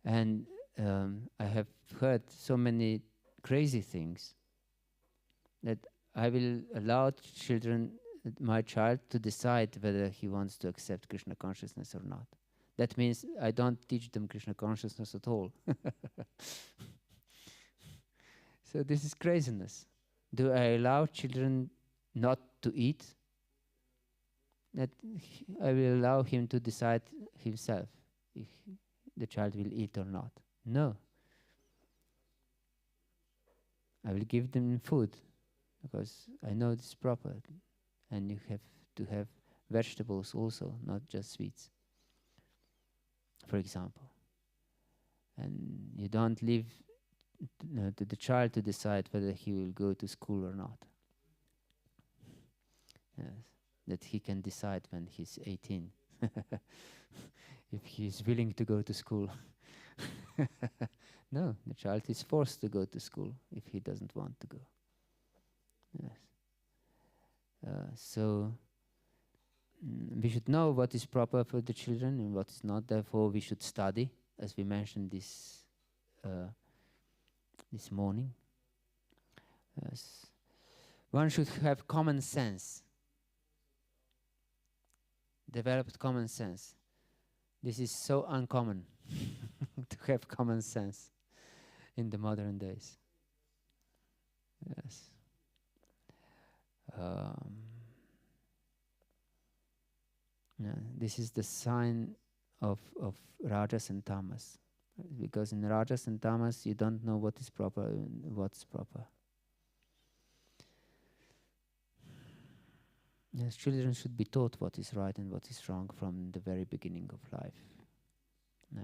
And I have heard so many crazy things that I will allow my child to decide whether he wants to accept Krishna consciousness or not. That means I don't teach them Krishna consciousness at all. So this is craziness. Do I allow children not to eat, that I will allow him to decide himself if the child will eat or not. No. I will give them food because I know it's proper. And you have to have vegetables also, not just sweets, for example. And you don't leave to the child to decide whether he will go to school or not. Yes. That he can decide when he's 18, if he's willing to go to school. No, the child is forced to go to school if he doesn't want to go. Yes. So we should know what is proper for the children and what is not. Therefore, we should study, as we mentioned this morning. Yes. One should have common sense, developed common sense. This is so uncommon to have common sense in the modern days. Yes. This is the sign of rajas and tamas, because in rajas and tamas you don't know what is proper and what's proper. Yes, children should be taught what is right and what is wrong from the very beginning of life.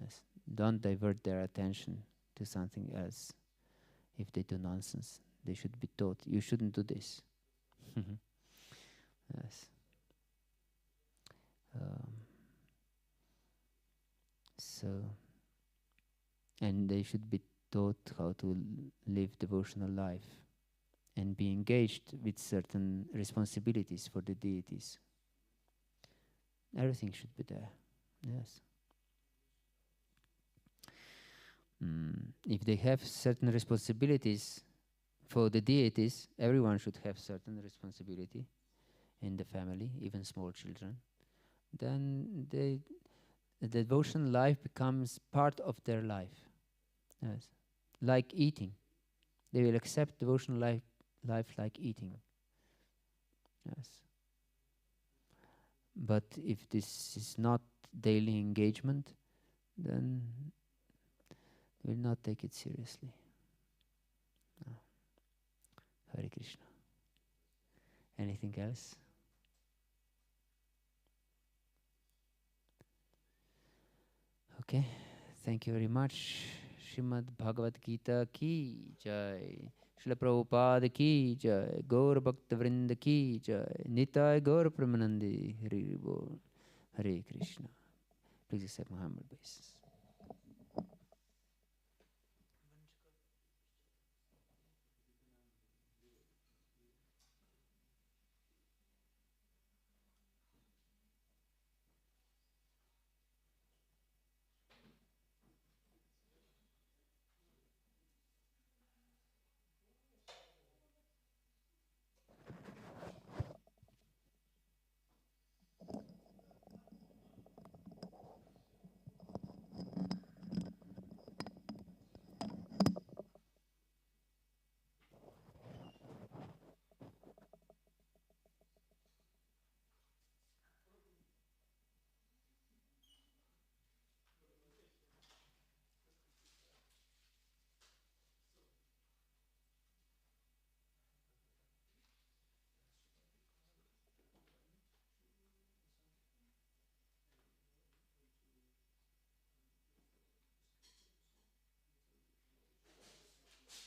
Yes. Don't divert their attention to something else. If they do nonsense, they should be taught, you shouldn't do this. Yes. And they should be taught how to live devotional life and be engaged with certain responsibilities for the deities. Everything should be there. Yes. If they have certain responsibilities for the deities, everyone should have certain responsibility in the family, even small children. Then the devotional life becomes part of their life. Yes. Like eating. They will accept devotional life like eating. Yes. But if this is not daily engagement, then they will not take it seriously. No. Hare Krishna. Anything else? Okay, thank you very much. Srimad-Bhagavad Gita ki jai. Srila Prabhupada ki jai. Gaur Bhakta Vrinda ki jai. Nitai Gaur Pramanandi. Hare Bol. Hare Krishna. Please accept my humble obeisance.